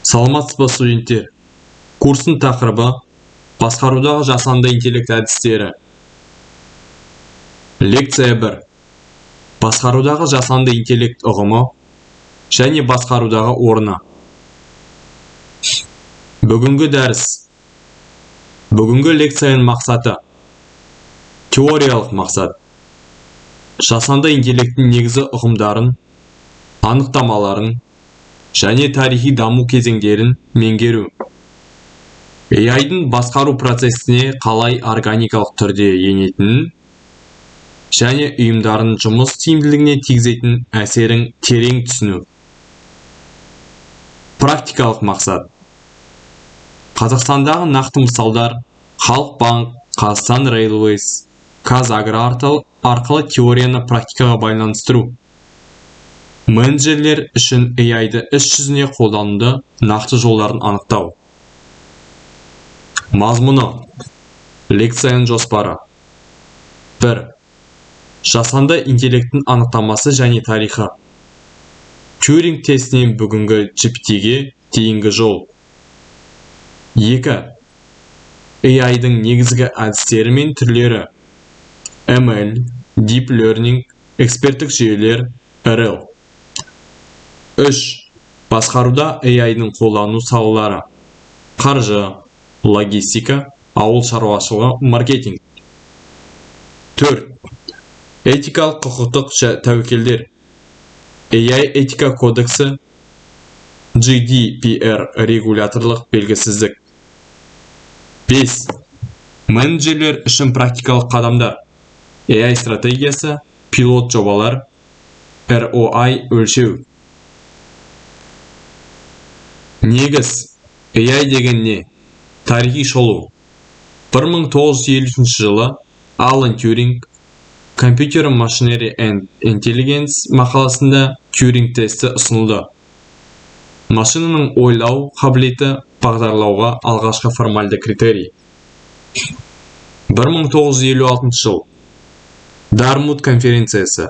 Саламатсыз ба студенттер? Курстың тақырыбы басқарудағы жасанды интеллект әдістері. Лекция 1. Басқарудағы жасанды интеллект ұғымы және басқарудағы орны. Бүгінгі дәріс. Бүгінгі лекцияның мақсаты. Теориялық мақсат. Жасанды интеллекттің негізі ұғымдарын, анықтамаларын және тарихи даму кезеңдерін меңгеру. AI-дың басқару процесіне қалай органикалық түрде енетінін және ұйымдардың жұмыс тиімділігіне тигізетін әсерін терең түсіну. Практикалық мақсат. Қазақстандағы нақты мысалдар Халық банк, Қазақстан Railways, Қазагро арқылы теорияны практикаға байланыстыру. Менеджерлер үшін AI-ды іс жүзіне қолдануды нақты жолдарын анықтау. Мазмұны. Лекцияның жоспары. 1. Жасанды интеллекттің анықтамасы және тарихы. Тьюринг тестінен бүгінгі GPT-ге дейінгі жол. 2. AI-дың негізгі әдістері мен түрлері. ML, Deep Learning, эксперттік жүйелер, RL. 3. Басқаруда AI-дың қолдану салалары. Қаржы, логистика, ауыл шаруашылығы, маркетинг. 4. Этикалық құқықтық тәуекелдер. AI этика кодексі, GDPR регуляторлық белгісіздік. 5. Менеджерлер үшін практикалық қадамдар. AI стратегиясы, пилот жобалар, ROI өлшеу. Негіз. AI деген не? Тарихи шолу. 1953 жылы Алан Тьюринг Computer Machinery and Intelligence мақаласында Тьюринг тесті ұсынылды. Машинаның ойлау қабілеті бағдарлауға алғашқы формальды критерий. 1956 жыл Дармут конференциясы.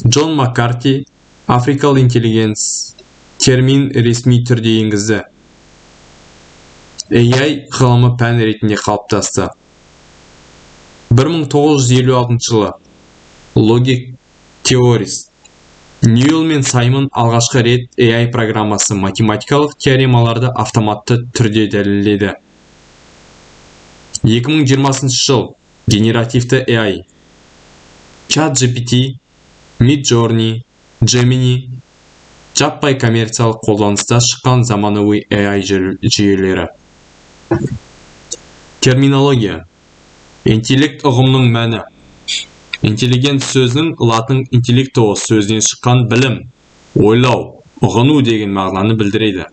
Джон Маккарти Africal Intelligence термин ресми түрде енгізді. AI ғылымы пән ретінде қалыптасты. 1956 жылы Logic Theories. Ньюэлл мен Саймон алғашқы рет AI программасы математикалық теоремаларды автоматты түрде дәлелдеді. 2020 жыл Генеративті AI. ChatGPT, Midjourney, Gemini жаппай коммерциялық қолданыста шыққан заманауи AI жүйелері. Терминология. Интеллект ұғымының мәні. Интеллигент сөзінің латын интеллектуо сөзінен шыққан білім, ойлау, ұғыну деген мағынаны білдіреді.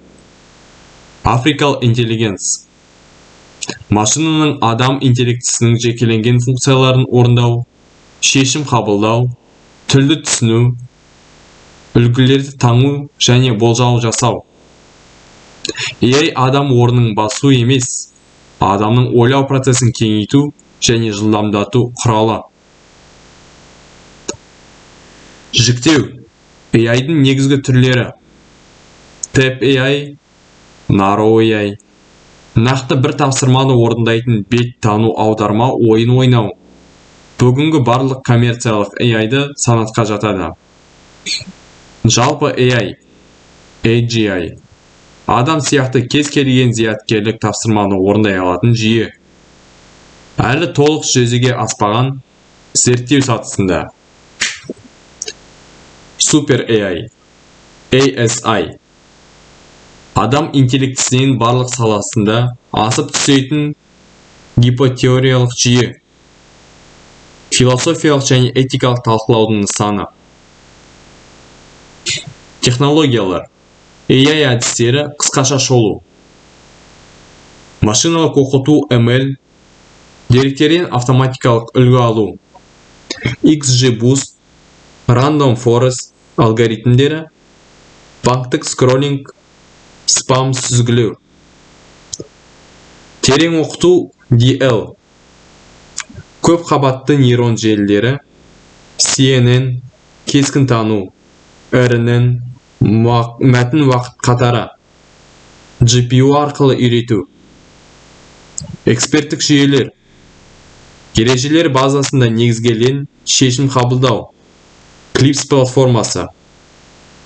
Africal Intelligence. Машинаның адам интеллектісінің жекеленген функцияларын орындау, шешім қабылдау, тілді түсіну, үлгілерді таңу және болжау жасау. AI адам орнын басу емес, адамның ойлау процесін кеңейту және жылдамдату құралы. Жіктеу. AI-дың негізгі түрлері. Tap AI, Narrow AI. Нақты бір тапсырманы орындайтын бет тану аударма ойын ойнау. Бүгінгі барлық коммерциялық AI-ды санатқа жатады. Жалпы AI, AGI. Адам сияқты кез келген зияткерлік тапсырманы орындай алатын жүйе. Әлі толық жүзеге аспаған зерттеу сатысында. Super AI, ASI. Адам интеллектісінің барлық саласында асып түсетін гипотеориялық жүйе. Философиялық және этикалық талқылаудың нысаны. Технологиялар. AI әдістері қысқаша шолу. Машиналық оқыту ML, деректерден автоматикалық үлгі алу. XGBoost, Random Forest алгоритмдері, банктік скроллинг, спам сүзгілеу. Терең оқыту DL, көп қабатты нейрон желілері, CNN, кескін тану, RNN, мәтін уақыт қатары. GPU арқылы үйрету. Эксперттік жүйелер. Ережелер базасында негізделген шешім қабылдау. Клипс платформасы.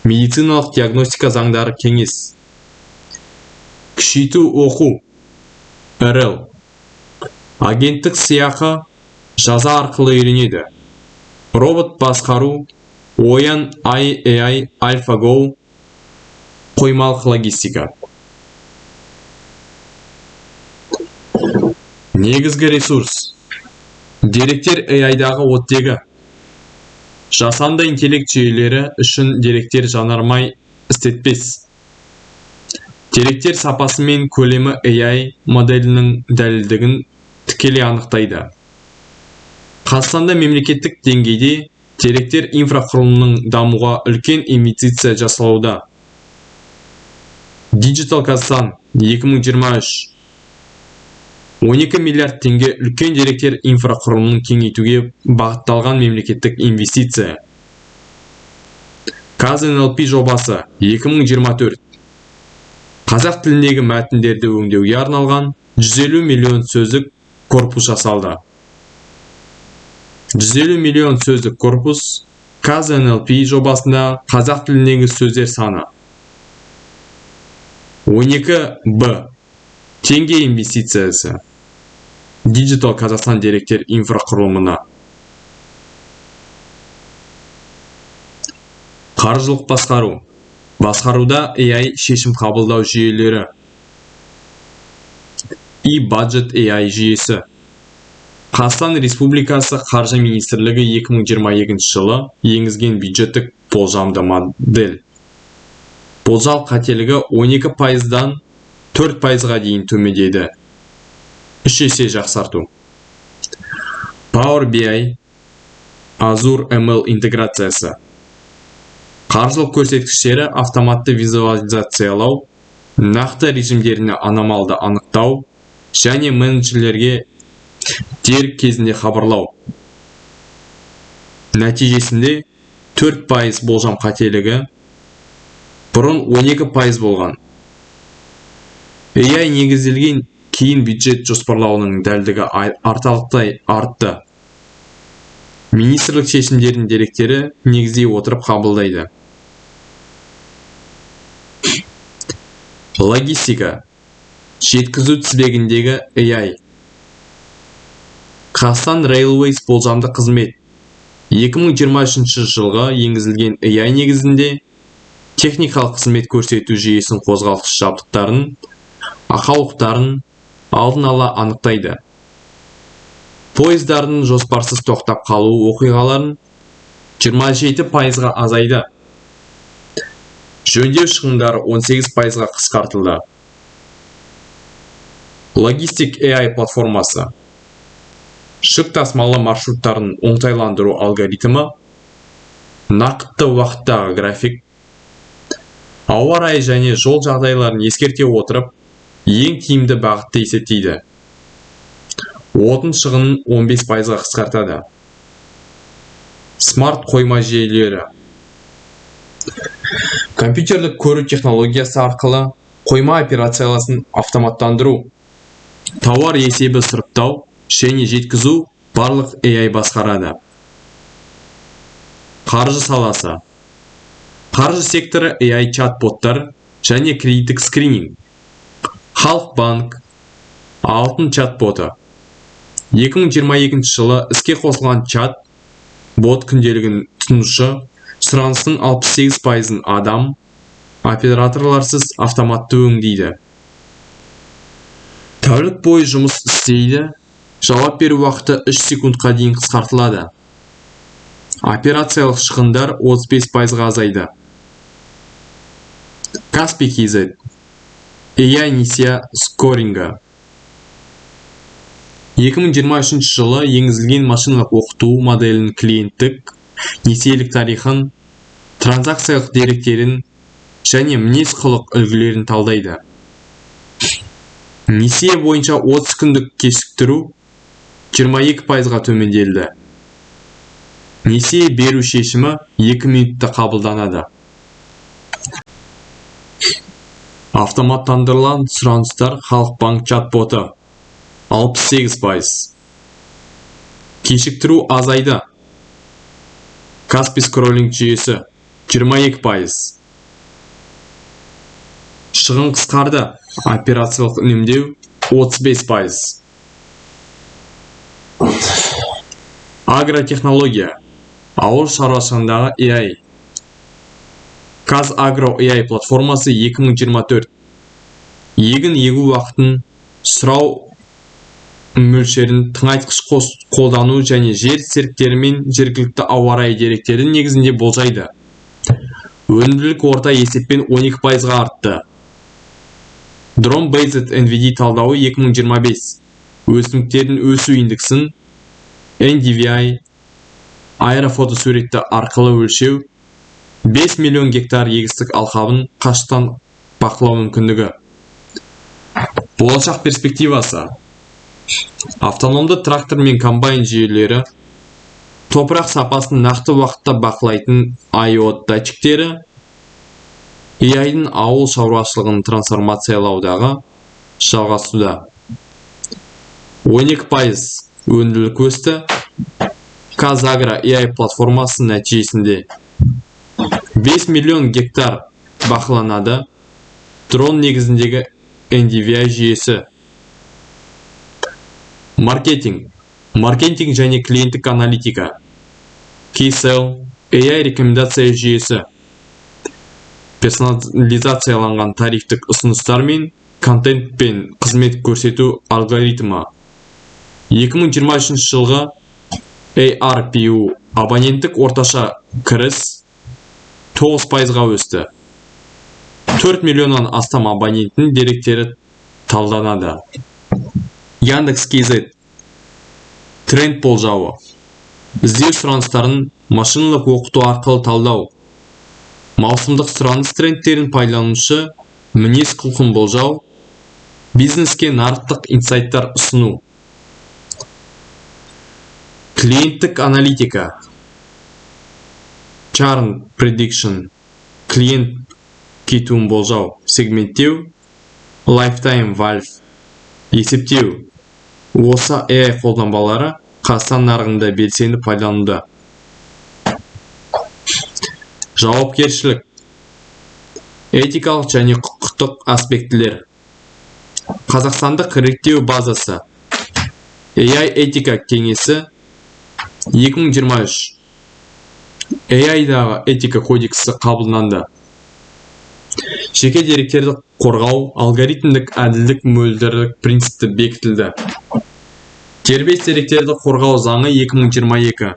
Медициналық диагностика заңдары кеңес. Күшейту оқу. РЛ. Агенттік сыйақы жаза арқылы үйренеді. Робот басқару. Оян AI AlphaGo. Қоймалық логистика. Негізгі ресурс. Деректер AI-дағы оттегі. Жасанды интеллект жүйелері үшін деректер жанармай істетпес. Деректер сапасы мен көлемі AI моделінің дәлелдігін тікелей анықтайды. Қазақстанда мемлекеттік деңгейде деректер инфрақұрылымының дамуға үлкен инвестиция жасалуда. Digital Казахстан 2023 12 миллиард теңге үлкен деректер инфрақұрылымын кеңейтуге бағытталған мемлекеттік инвестиция. КазНЛП жобасы 2024 қазақ тіліндегі мәтіндерді өңдеуге арналған 150 миллион сөздік корпус жасалды. 150 миллион сөздік корпус КазНЛП жобасында қазақ тіліндегі сөздер саны 12 Б. Теңге инвестициясы. Digital Казахстан деректер инфрақұрылымына. Қаржылық басқару. Басқаруда AI шешім қабылдау жүйелері. E-Budget AI жүйесі. Қазақстан Республикасы Қаржы министрлігі 2022 жылы енгізген бюджеттік болжамды модель. Болжал қателігі 12%-дан 4%-ға дейін төмендеді. 3 есе жақсарту. Power BI, Azure ML интеграциясы. Қаржылық көрсеткіштері автоматты визуализациялау, нақты режимдеріне аномалды анықтау және менеджерлерге дер кезінде хабарлау. Нәтижесінде 4% болжам қателігі бұрын 12% болған. AI негізделген кейін бюджет жоспарлауының дәлдігі арталықтай артты. Министрлік шешімдерінің деректері негіздей отырып қабылдайды. Логистика. Жеткізу тізбегіндегі AI. Қазақстан Railways болжамды қызмет. 2023 жылға енгізілген AI негізінде техникалық қызмет көрсету жүйесінің қозғалғыш жабдықтарын, ақаулықтарын алдын ала анықтайды. Пойыздардың жоспарсыз тоқтап қалу оқиғаларын 27%-ға азайды. Жөндеу шығындары 18%-ға қысқартылды. Логистик AI платформасы. Жүк тасымалы маршруттарын оңтайландыру алгоритмі, нақты уақыттағы график, ауа райы және жол жағдайларын ескерте отырып, ең тиімді бағытты есептейді. Отын шығынын 15%-ға қысқартады. Смарт қойма жүйелері. Компьютерлік көру технологиясы арқылы қойма операцияласын автоматтандыру, тауар есебі сұрыптау және жеткізу барлық AI басқарады. Қаржы саласы. Қаржы секторы AI чат-боттар және кредиттік скрининг. Халық банк, алтын чат-боты. 2022 жылы іске қосылған чат-бот күнделігін тұтынушы сұраныстың 68%-ын адам, операторларсыз автоматты өңдейді. Тәулік бойы жұмыс істейді, жауап беру уақыты 3 секундқа дейін қысқартылады. Операциялық шығындар 35%-ға азайды. Каспий KZ. AI несие скорингі. 2023 жылы енгізілген машиналық оқыту моделінің клиенттік, несиелік тарихын, транзакциялық деректерін және мінез-құлық үлгілерін талдайды. Несие бойынша 30 күндік кешіктіру 22%-ға төменделді. Несие беру шешімі 2 минутта қабылданады. Автоматтандырылған сұраныстар Халықбанк чат-боты 68%. Кешіктіру азайды. Каспий скроллинг жүйесі 22%. Шығын қысқарды. Операциялық үнемдеу 35%. Агротехнология. Ауыл шаруашылығындағы AI. Қазагро AI платформасы 2024. Егін егу уақытын, сұрау мөлшерін тыңайтқыш қолдану және жер серіктері мен жергілікті ауа райы деректердің негізінде болжайды. Өнімділік орта есеппен 12%-ға артты. Drone Based NVD талдауы 2025. Өсімдіктердің өсу индексін NDVI аэрофотосуретті арқылы өлшеу 5 миллион гектар егістік алқабын қашықтан бақылау мүмкіндігі. Болашақ перспективасы. Автономды трактор мен комбайн жүйелері, топырақ сапасын нақты уақытта бақылайтын IoT датчиктері, AI-дің ауыл шаруашылығын трансформациялаудағы жалғасуда. 12% өнімділік өсті. Қазагро AI платформасы нәтижесінде 5 миллион гектар бақыланады. Дрон негізіндегі NDVI жүйесі. Маркетинг және клиенттік аналитика. Кейсел AI рекомендация жүйесі. Персонализацияланған тарифтік ұсыныстар мен контент пен қызмет көрсету алгоритмі. 2023 жылғы ARPU абоненттік орташа кіріс 9%-ға өсті. 4 миллионнан астам абоненттің деректері талданады. Яндекс.кз тренд болжауы. Іздеу сұраныстарын машиналық оқыту арқылы талдау. Маусымдық сұраныс трендтерін пайдаланушы мінез құлқын болжау. Бизнеске нарықтық инсайттар ұсыну. Клиенттік аналитика. Churn prediction. Клиент кетуін болжау. Сегменттеу. Lifetime value. Есептеу. Осы AI қолданбалары Қазақстан нарығында белсенді пайдалануда. Жауапкершілік. Этикалық және құқықтық аспектілер. Қазақстандық реттеу базасы. AI этика кеңесі 2023. AI-дағы этика кодексі қабылданды. Жеке деректерді қорғау, алгоритмдік әділдік мөлдірлік принципті бекітілді. Дербес деректерді қорғау заңы 2022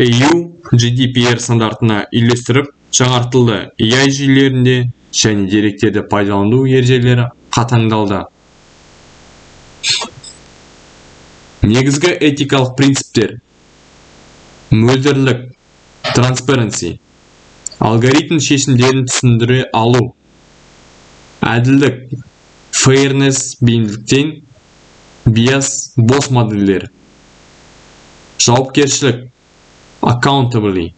EU GDPR стандартына үйлестіріп жаңартылды. AI жүйелерінде және деректерді пайдалану ережелері қатаңдалды. Негізгі этикалық принциптер. Мөлдірлік, transparency, алгоритм шешімдерін түсіндіре алу, әділдік, fairness, бейімділіктен, bias, бос модельдер, жауапкершілік, accountability,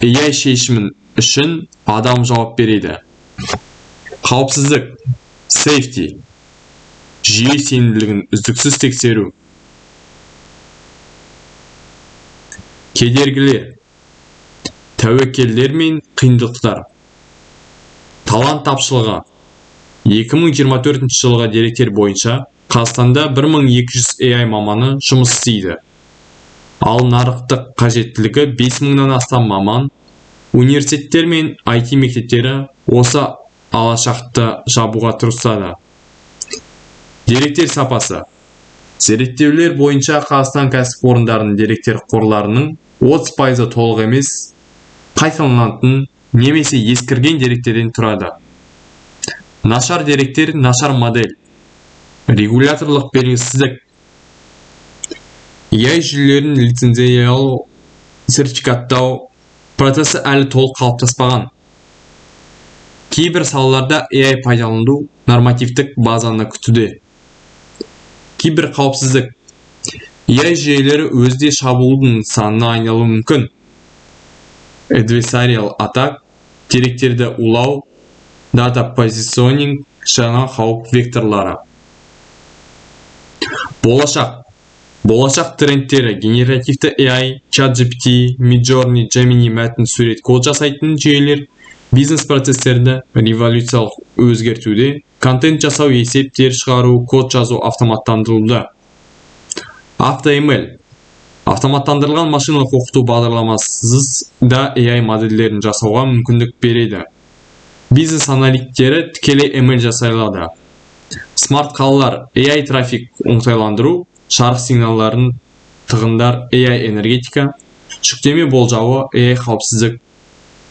AI шешімін үшін адам жауап береді, қауіпсіздік, safety, жүйе сенімділігін үздіксіз тексеру, кедергілер, тәуекелдер мен қиындықтар, талант тапшылығы. 2024 жылғы деректер бойынша Қазақстанда 1200 AI маманы жұмыс істейді. Ал нарықтық қажеттілігі 5000-нан астам маман. Университеттер мен IT мектептері осы алашақты жабуға тырысады. Деректер сапасы. Зерттеулер бойынша Қазақстан кәсіпорындарының деректер қорларының 30% толық емес, қайталанатын немесе ескірген деректерден тұрады. Нашар деректер, нашар модель. Регуляторлық белгісіздік. AI жүйелерін лицензиялау, сертификаттау процесі әлі толық қалыптаспаған. Кейбір салаларда AI пайдалану нормативтік базаны күтуде. Кибер қауіпсіздік. AI жүйелері өзде шабуылдың нысанына айналуы мүмкін. Adversarial attack, деректерді улау, Data позиционинг жаңа қауіп векторлары. Болашақ трендтері генеративті AI, ChatGPT, Midjourney, Gemini мәтін сурет код жасайтын жүйелер бизнес процестерді революциялық өзгертуде. Контент жасау, есептер шығару, код жазу автоматтандырылды. AutoML автоматтандырылған машиналық оқыту бағдарламасыз да AI модельдерін жасауға мүмкіндік береді. Бизнес аналитиктері тікелей ML жасай алады. Смарт қалалар AI трафик оңтайландыру, жарық сигналдарын тығындар AI энергетика, жүктеме болжауы AI қауіпсіздік,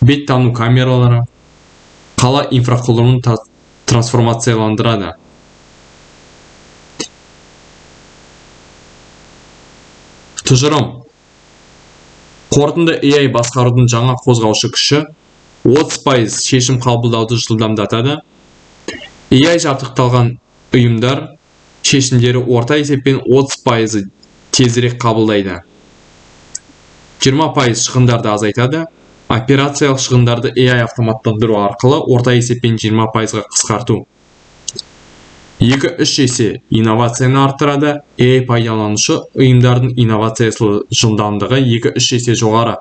бет тану камералары, қала инфрақұрылымын трансформацияландырады. Тұжырым. Қорытынды AI басқарудың жаңа қозғаушы күші 30% шешім қабылдауды жылдамдатады. AI жабдықталған ұйымдар шешімдері орта есеппен 30% тезірек қабылдайды. 20% шығындарды азайтады. Операциялық шығындарды AI автоматтандыру арқылы орта есеппен 20%-ға қысқарту. 2-3 есе инновацияны арттырады. AI пайдаланушы ұйымдардың инновациясы жылдамдығы 2-3 есе жоғары.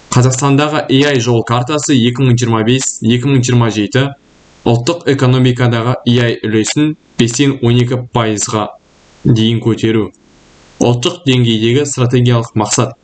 Қазақстандағы AI жол картасы 2025-2027 ұлттық экономикадағы AI үлесін 5-12%-ға дейін көтеру. Ұлттық деңгейдегі стратегиялық мақсат.